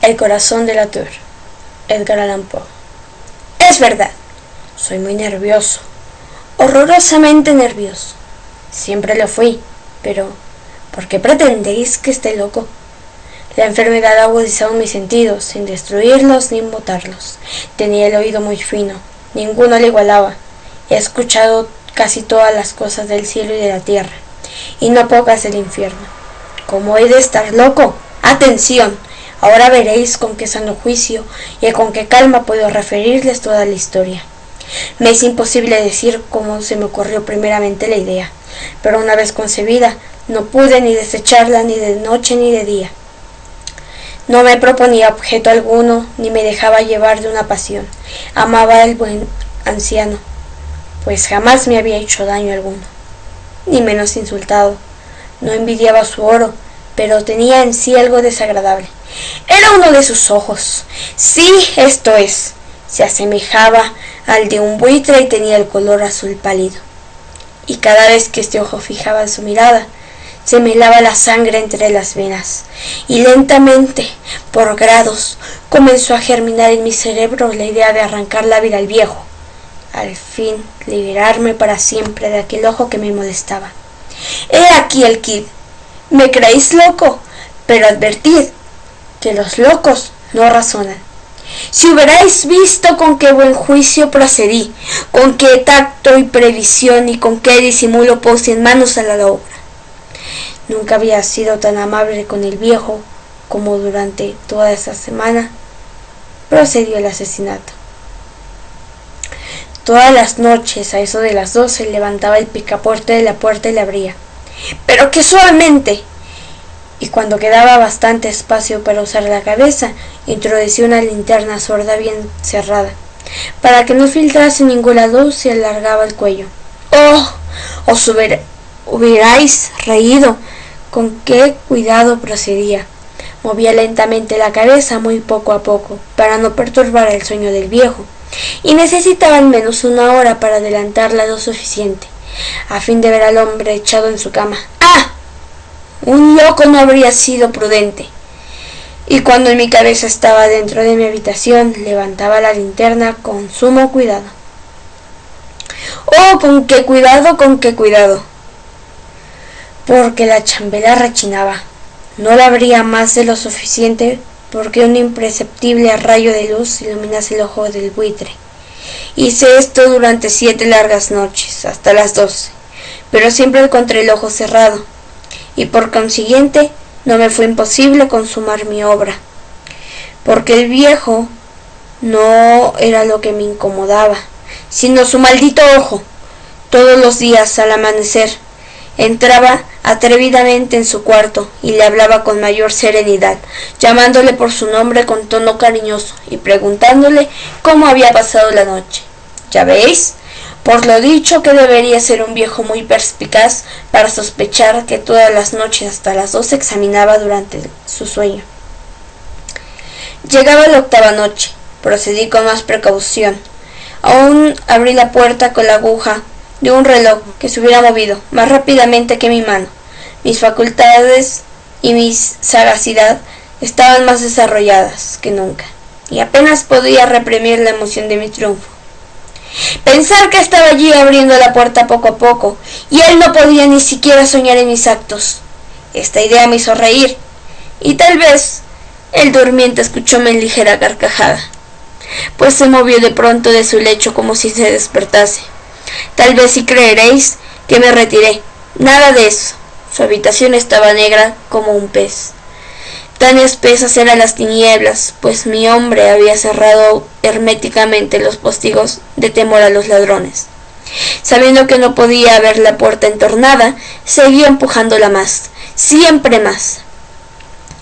El corazón del autor, Edgar Allan Poe. Es verdad, soy muy nervioso, horrorosamente nervioso. Siempre lo fui, pero ¿por qué pretendéis que esté loco? La enfermedad ha agudizado mis sentidos, sin destruirlos ni embotarlos. Tenía el oído muy fino, ninguno le igualaba. He escuchado casi todas las cosas del cielo y de la tierra, y no pocas del infierno. ¿Cómo he de estar loco? ¡Atención! Ahora veréis con qué sano juicio y con qué calma puedo referirles toda la historia. Me es imposible decir cómo se me ocurrió primeramente la idea, pero una vez concebida, no pude ni desecharla ni de noche ni de día. No me proponía objeto alguno, ni me dejaba llevar de una pasión. Amaba al buen anciano, pues jamás me había hecho daño alguno, ni menos insultado. No envidiaba su oro, pero tenía en sí algo desagradable. Era uno de sus ojos. Sí, esto es. Se asemejaba al de un buitre y tenía el color azul pálido. Y cada vez que este ojo fijaba su mirada, se me helaba la sangre entre las venas, y lentamente, por grados, comenzó a germinar en mi cerebro la idea de arrancar la vida al viejo, al fin liberarme para siempre de aquel ojo que me molestaba. He aquí el quid. Me creéis loco, pero advertid que los locos no razonan. Si hubierais visto con qué buen juicio procedí, con qué tacto y previsión y con qué disimulo puse en manos a la obra. Nunca había sido tan amable con el viejo como durante toda esa semana procedió el asesinato. Todas las noches, a eso de las 12, levantaba el picaporte de la puerta y la abría, pero que suavemente, y cuando quedaba bastante espacio para usar la cabeza, introducía una linterna sorda bien cerrada, para que no filtrase ninguna luz, y alargaba el cuello. ¡Oh! Os hubierais reído con qué cuidado procedía. Movía lentamente la cabeza muy poco a poco, para no perturbar el sueño del viejo, y necesitaba al menos una hora para adelantarla lo suficiente, a fin de ver al hombre echado en su cama. ¡Ah! Un loco no habría sido prudente. Y cuando en mi cabeza estaba dentro de mi habitación, levantaba la linterna con sumo cuidado. ¡Oh, con qué cuidado, con qué cuidado! Porque la chambela rechinaba. No la abría más de lo suficiente porque un imperceptible rayo de luz iluminase el ojo del buitre. Hice esto durante 7 largas noches, hasta las 12, pero siempre encontré el ojo cerrado, y por consiguiente no me fue imposible consumar mi obra, porque el viejo no era lo que me incomodaba, sino su maldito ojo. Todos los días al amanecer entraba atrevidamente en su cuarto y le hablaba con mayor serenidad, llamándole por su nombre con tono cariñoso y preguntándole cómo había pasado la noche. ¿Ya veis? Por lo dicho que debería ser un viejo muy perspicaz para sospechar que todas las noches hasta las 12 examinaba durante su sueño. Llegaba la 8ª noche. Procedí con más precaución. Aún abrí la puerta con la aguja de un reloj que se hubiera movido más rápidamente que mi mano. Mis facultades y mi sagacidad estaban más desarrolladas que nunca, y apenas podía reprimir la emoción de mi triunfo. Pensar que estaba allí abriendo la puerta poco a poco, y él no podía ni siquiera soñar en mis actos. Esta idea me hizo reír, y tal vez el durmiente escuchóme en ligera carcajada, pues se movió de pronto de su lecho como si se despertase. Tal vez si creeréis que me retiré. Nada de eso. Su habitación estaba negra como un pez. Tan espesas eran las tinieblas, pues mi hombre había cerrado herméticamente los postigos de temor a los ladrones. Sabiendo que no podía ver la puerta entornada, seguía empujándola más, siempre más.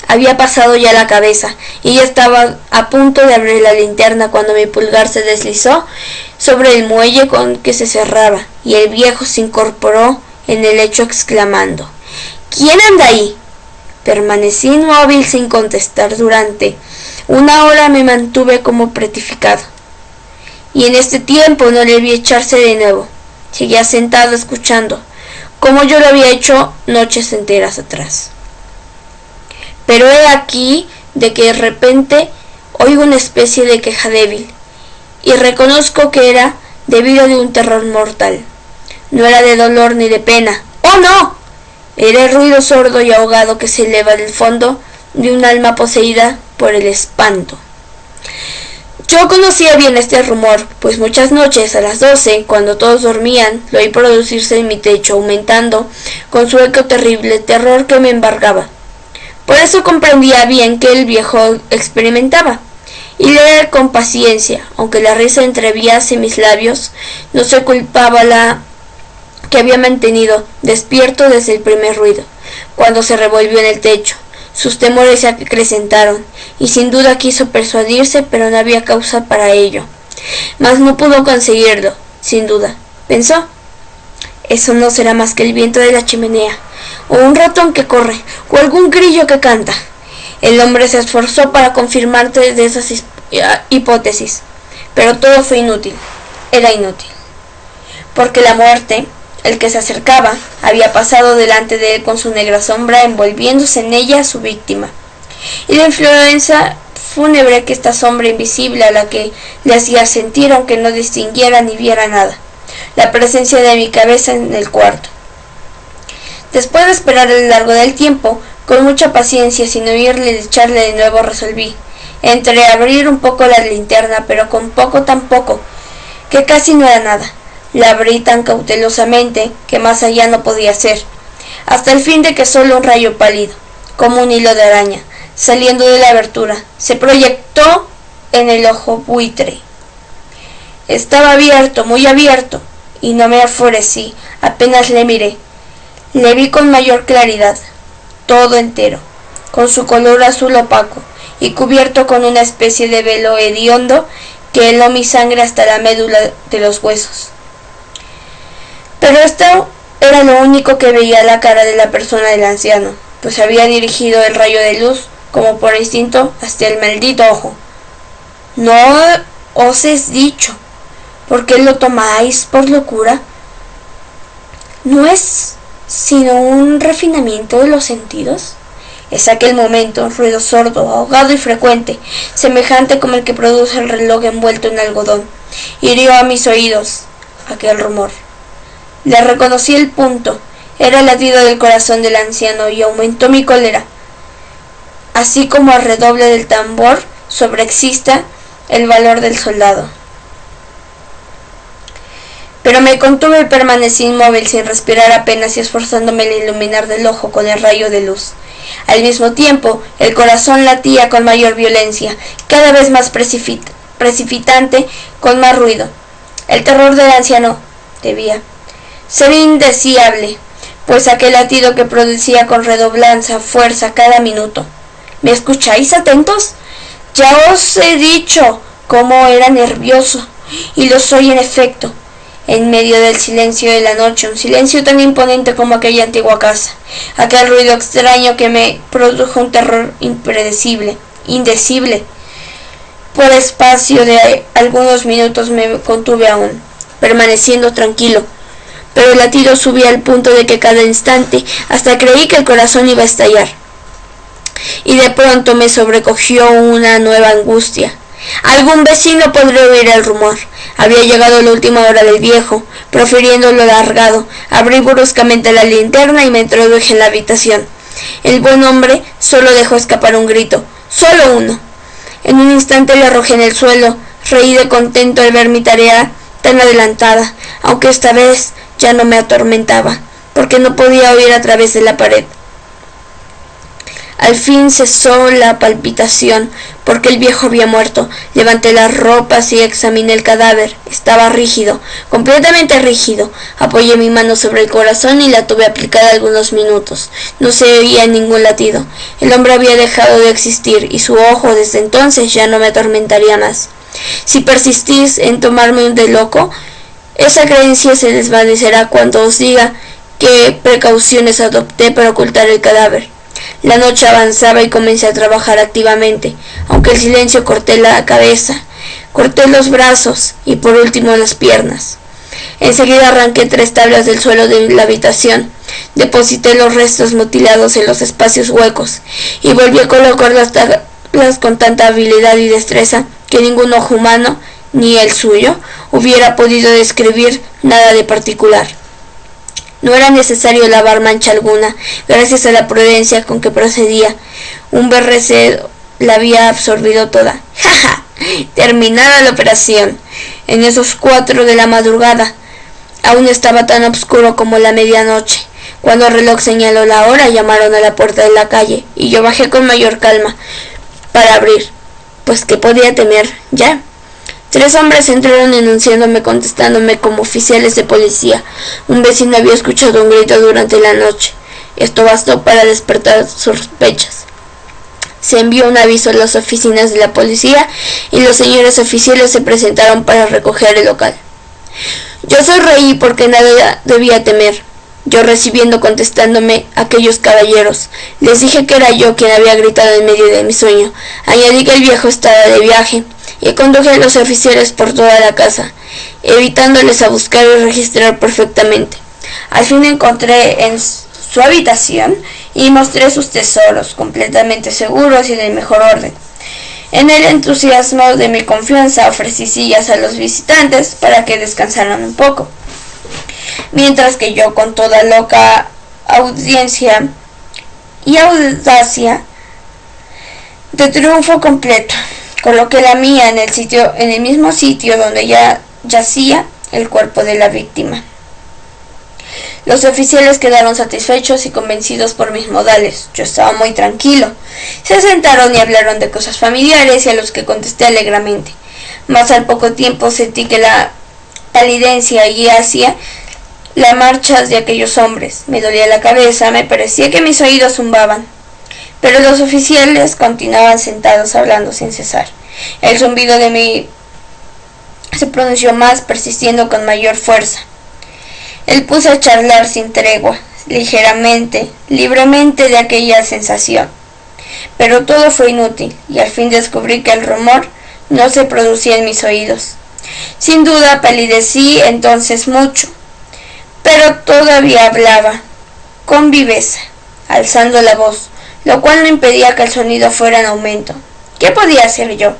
Había pasado ya la cabeza y ya estaba a punto de abrir la linterna cuando mi pulgar se deslizó sobre el muelle con que se cerraba, y el viejo se incorporó en el lecho exclamando: ¿Quién anda ahí? Permanecí inmóvil sin contestar durante 1 hora. Me mantuve como petrificado, y en este tiempo no le vi echarse de nuevo. Seguía sentado escuchando, como yo lo había hecho noches enteras atrás. Pero he aquí de que de repente oigo una especie de queja débil, y reconozco que era debido a un terror mortal. No era de dolor ni de pena. ¡Oh, no! Era el ruido sordo y ahogado que se eleva del fondo de un alma poseída por el espanto. Yo conocía bien este rumor, pues muchas noches a las 12, cuando todos dormían, lo oí producirse en mi techo, aumentando con su eco terrible terror que me embargaba. Por eso comprendía bien que el viejo experimentaba, y leer con paciencia, aunque la risa entreviase mis labios, no se culpaba la que había mantenido despierto desde el primer ruido, cuando se revolvió en el techo. Sus temores se acrecentaron, y sin duda quiso persuadirse, pero no había causa para ello. Mas no pudo conseguirlo, sin duda. Pensó, eso no será más que el viento de la chimenea, o un ratón que corre, o algún grillo que canta. El hombre se esforzó para confirmarse de esas hipótesis, pero todo fue inútil. Era inútil, porque la muerte, el que se acercaba, había pasado delante de él con su negra sombra, envolviéndose en ella a su víctima, y la influencia fúnebre que esta sombra invisible a la que le hacía sentir, aunque no distinguiera ni viera nada, la presencia de mi cabeza en el cuarto. Después de esperar a lo largo del tiempo, con mucha paciencia, sin oírle echarle de nuevo, resolví entreabrir un poco la linterna, pero con poco tan poco, que casi no era nada. La abrí tan cautelosamente que más allá no podía ser, hasta el fin de que solo un rayo pálido, como un hilo de araña, saliendo de la abertura, se proyectó en el ojo buitre. Estaba abierto, muy abierto, y no me enfurecí, apenas le miré. Le vi con mayor claridad, todo entero, con su color azul opaco, y cubierto con una especie de velo hediondo que heló mi sangre hasta la médula de los huesos. Pero esto era lo único que veía la cara de la persona del anciano, pues había dirigido el rayo de luz, como por instinto, hacia el maldito ojo. ¿No os he dicho? ¿Por qué lo tomáis por locura? ¿No es sino un refinamiento de los sentidos? Es aquel momento, un ruido sordo, ahogado y frecuente, semejante como el que produce el reloj envuelto en algodón, hirió a mis oídos aquel rumor. Le reconocí el punto, era el latido del corazón del anciano, y aumentó mi cólera, así como al redoble del tambor sobreexista el valor del soldado. Pero me contuve y permanecí inmóvil, sin respirar apenas y esforzándome en iluminar del ojo con el rayo de luz. Al mismo tiempo, el corazón latía con mayor violencia, cada vez más precipitante, con más ruido. El terror del anciano debía ser indeciable, pues aquel latido que producía con redoblanza fuerza cada minuto. ¿Me escucháis atentos? Ya os he dicho cómo era nervioso, y lo soy en efecto. En medio del silencio de la noche, un silencio tan imponente como aquella antigua casa, aquel ruido extraño que me produjo un terror impredecible, indecible. Por espacio de algunos minutos me contuve aún, permaneciendo tranquilo, pero el latido subía al punto de que cada instante hasta creí que el corazón iba a estallar. Y de pronto me sobrecogió una nueva angustia. Algún vecino podría oír el rumor. Había llegado la última hora del viejo. Profiriéndolo largado, abrí bruscamente la linterna y me introduje en la habitación. El buen hombre solo dejó escapar un grito, solo uno. En un instante le arrojé en el suelo. Reí de contento al ver mi tarea tan adelantada, aunque esta vez ya no me atormentaba, porque no podía oír a través de la pared. Al fin cesó la palpitación, porque el viejo había muerto. Levanté las ropas y examiné el cadáver. Estaba rígido, completamente rígido. Apoyé mi mano sobre el corazón y la tuve aplicada algunos minutos. No se oía ningún latido. El hombre había dejado de existir, y su ojo desde entonces ya no me atormentaría más. Si persistís en tomarme de loco, esa creencia se desvanecerá cuando os diga qué precauciones adopté para ocultar el cadáver. La noche avanzaba y comencé a trabajar activamente. Aunque el silencio, corté la cabeza, corté los brazos y por último las piernas. Enseguida arranqué 3 tablas del suelo de la habitación, deposité los restos mutilados en los espacios huecos y volví a colocar manipularlas con tanta habilidad y destreza que ningún ojo humano, ni el suyo, hubiera podido describir nada de particular. No era necesario lavar mancha alguna, gracias a la prudencia con que procedía. Un BRC la había absorbido toda. ¡Ja, ja! Terminada la operación. En esos 4 de la madrugada, aún estaba tan oscuro como la medianoche. Cuando el reloj señaló la hora, llamaron a la puerta de la calle, y yo bajé con mayor calma para abrir, pues ¿qué podía temer ya? 3 hombres entraron enunciándome, contestándome como oficiales de policía. Un vecino había escuchado un grito durante la noche. Esto bastó para despertar sospechas. Se envió un aviso a las oficinas de la policía y los señores oficiales se presentaron para recoger el local. Yo sonreí porque nada debía temer. Yo recibiendo contestándome aquellos caballeros, les dije que era yo quien había gritado en medio de mi sueño. Añadí que el viejo estaba de viaje y conduje a los oficiales por toda la casa, evitándoles a buscar y registrar perfectamente. Al fin encontré en su habitación y mostré sus tesoros, completamente seguros y en mejor orden. En el entusiasmo de mi confianza ofrecí sillas a los visitantes para que descansaran un poco, mientras que yo, con toda loca audiencia y audacia de triunfo completo, coloqué la mía en el mismo sitio donde ya yacía el cuerpo de la víctima. Los oficiales quedaron satisfechos y convencidos por mis modales. Yo estaba muy tranquilo. Se sentaron y hablaron de cosas familiares y a los que contesté alegremente. Mas al poco tiempo sentí que la palidencia y hacia las marchas de aquellos hombres. Me dolía la cabeza, me parecía que mis oídos zumbaban. Pero los oficiales continuaban sentados hablando sin cesar. El zumbido de mí se pronunció más, persistiendo con mayor fuerza. Él puso a charlar sin tregua, ligeramente, libremente de aquella sensación. Pero todo fue inútil, y al fin descubrí que el rumor no se producía en mis oídos. Sin duda palidecí entonces mucho, pero todavía hablaba, con viveza, alzando la voz, lo cual no impedía que el sonido fuera en aumento. ¿Qué podía hacer yo?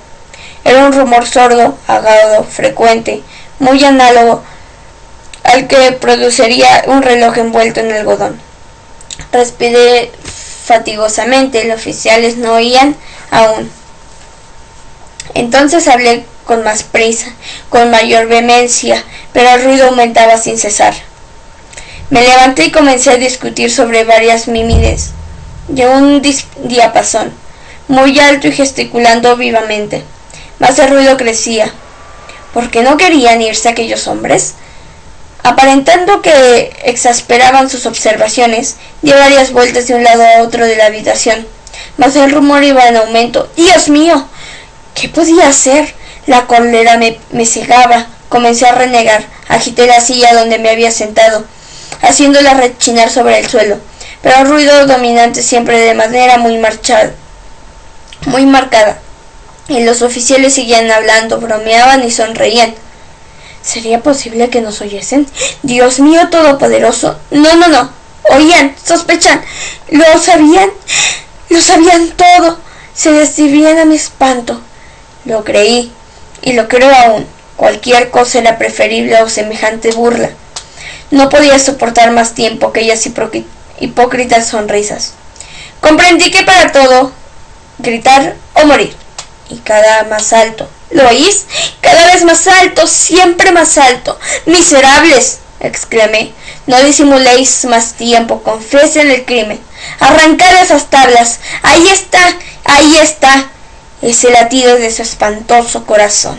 Era un rumor sordo, agado, frecuente, muy análogo al que produciría un reloj envuelto en algodón. Respiré fatigosamente, los oficiales no oían aún. Entonces hablé con más prisa, con mayor vehemencia, pero el ruido aumentaba sin cesar. Me levanté y comencé a discutir sobre varias mímides de un diapasón muy alto y gesticulando vivamente. Mas el ruido crecía. ¿Por qué no querían irse aquellos hombres? Aparentando que exasperaban sus observaciones, di varias vueltas de un lado a otro de la habitación, mas el rumor iba en aumento. ¡Dios mío! ¿Qué podía hacer? La cólera me cegaba. Comencé a renegar. Agité la silla donde me había sentado, haciéndola rechinar sobre el suelo, pero el ruido dominante siempre de manera muy marcada, y los oficiales seguían hablando, bromeaban y sonreían. ¿Sería posible que nos oyesen? ¡Dios mío todopoderoso! No. Oían, sospechan, lo sabían todo. Se desvivían a mi espanto. Lo creí, y lo creo aún. Cualquier cosa era preferible a semejante burla. No podía soportar más tiempo aquellas hipócritas sonrisas. Comprendí que para todo, gritar o morir. Y cada más alto. ¿Lo oís? Cada vez más alto, siempre más alto. ¡Miserables!, exclamé. No disimuléis más tiempo, confiesen el crimen. Arrancad esas tablas. Ahí está ese latido de su espantoso corazón.